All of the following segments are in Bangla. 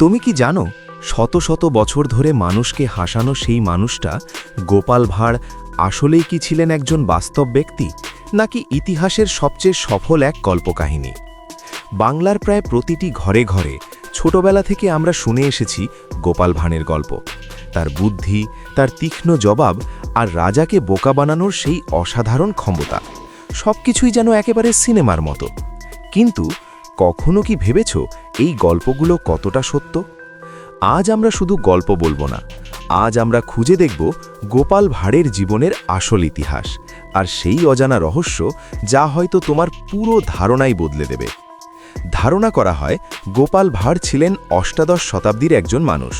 তুমি কি জানো শত শত বছর ধরে মানুষকে হাসানো সেই মানুষটা গোপাল ভাঁড় আসলেই কি ছিলেন একজন বাস্তব ব্যক্তি নাকি ইতিহাসের সবচেয়ে সফল এক কল্পকাহিনী? বাংলার প্রায় প্রতিটি ঘরে ঘরে ছোটবেলা থেকে আমরা শুনে এসেছি গোপাল ভাঁড়ের গল্প, তার বুদ্ধি, তার তীক্ষ্ণ জবাব আর রাজাকে বোকা বানানোর সেই অসাধারণ ক্ষমতা, সবকিছুই যেন একেবারে সিনেমার মতো। কিন্তু কখনো কি ভেবেছ এই গল্পগুলো কতটা সত্য? আজ আমরা শুধু গল্প বলবো না, আজ আমরা খুঁজে দেখব গোপাল ভাঁড়ের জীবনের আসল ইতিহাস আর সেই অজানা রহস্য যা হয়তো তোমার পুরো ধারণাই বদলে দেবে। ধারণা করা হয় গোপাল ভাঁড় ছিলেন অষ্টাদশ শতাব্দীর একজন মানুষ।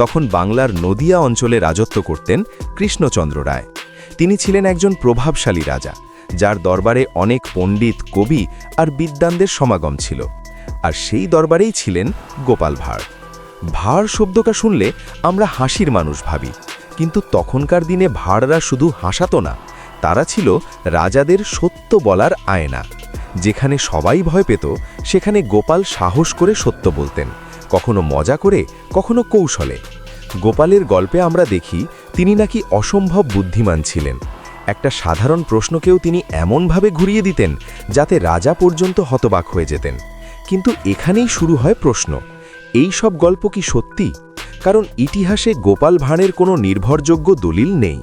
তখন বাংলার নদিয়া অঞ্চলে রাজত্ব করতেন কৃষ্ণচন্দ্র রায়। তিনি ছিলেন একজন প্রভাবশালী রাজা, যার দরবারে অনেক পণ্ডিত, কবি আর বিদ্বানদের সমাগম ছিল। আর সেই দরবারেই ছিলেন গোপাল ভাঁড়। ভাঁড় শব্দটা শুনলে আমরা হাসির মানুষ ভাবি, কিন্তু তখনকার দিনে ভাঁড়রা শুধু হাসাতো না, তারা ছিল রাজাদের সত্য বলার আয়না। যেখানে সবাই ভয় পেত সেখানে গোপাল সাহস করে সত্য বলতেন, কখনো মজা করে, কখনো কৌশলে। গোপালের গল্পে আমরা দেখি তিনি নাকি অসম্ভব বুদ্ধিমান ছিলেন। একটা সাধারণ প্রশ্নকেও তিনি এমনভাবে ঘুরিয়ে দিতেন যাতে রাজা পর্যন্ত হতবাক হয়ে যেতেন। কিন্তু এখানেই শুরু হয় প্রশ্ন, এই সব গল্প কি সত্যি? কারণ ইতিহাসে গোপাল ভাঁড়ের কোনো নির্ভরযোগ্য দলিল নেই,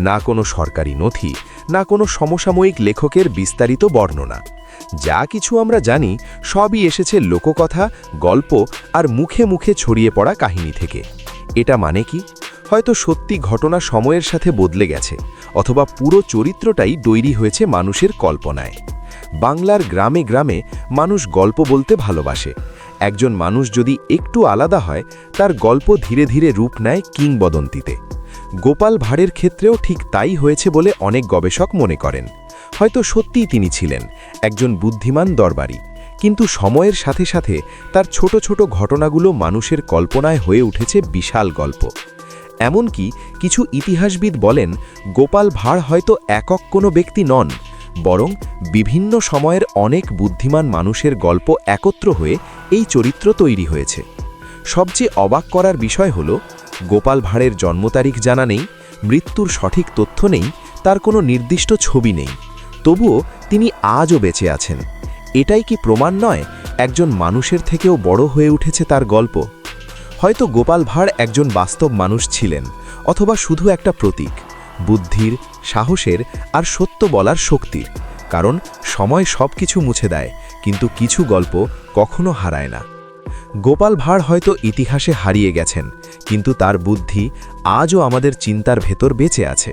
না কোনো সরকারি নথি, না কোনো সমসাময়িক লেখকের বিস্তারিত বর্ণনা। যা কিছু আমরা জানি সবই এসেছে লোককথা, গল্প আর মুখে মুখে ছড়িয়ে পড়া কাহিনী থেকে। এটা মানে কি? হয়তো সত্যি ঘটনা সময়ের সাথে বদলে গেছে, অথবা পুরো চরিত্রটাই তৈরি হয়েছে মানুষের কল্পনায়। বাংলার গ্রামে গ্রামে মানুষ গল্প বলতে ভালোবাসে। একজন মানুষ যদি একটু আলাদা হয়, তার গল্প ধীরে ধীরে রূপ নেয় কিংবদন্তিতে। গোপাল ভাঁড়ের ক্ষেত্রেও ঠিক তাই হয়েছে বলে অনেক গবেষক মনে করেন। হয়তো সত্যিই তিনি ছিলেন একজন বুদ্ধিমান দরবারি, কিন্তু সময়ের সাথে সাথে তার ছোট ছোট ঘটনাগুলো মানুষের কল্পনায় হয়ে উঠেছে বিশাল গল্প। এমনকি কিছু ইতিহাসবিদ বলেন গোপাল ভাঁড় হয়তো একক কোনো ব্যক্তি নন, বরং বিভিন্ন সময়ের অনেক বুদ্ধিমান মানুষের গল্প একত্র হয়ে এই চরিত্র তৈরি হয়েছে। সবচেয়ে অবাক করার বিষয় হল গোপাল ভাঁড়ের জন্ম তারিখ জানা নেই, মৃত্যুর সঠিক তথ্য নেই, তার কোনো নির্দিষ্ট ছবি নেই। তবুও তিনি আজও বেঁচে আছেন। এটাই কি প্রমাণ নয় একজন মানুষের থেকেও বড় হয়ে উঠেছে তার গল্প? হয়তো গোপাল ভাঁড় একজন বাস্তব মানুষ ছিলেন, অথবা শুধু একটা প্রতীক বুদ্ধির, সাহসের আর সত্য বলার শক্তির। কারণ সময় সব কিছু মুছে দেয়, কিন্তু কিছু গল্প কখনো হারায় না। গোপাল ভাঁড় হয়তো ইতিহাসে হারিয়ে গেছেন, কিন্তু তার বুদ্ধি আজও আমাদের চিন্তার ভেতর বেঁচে আছে।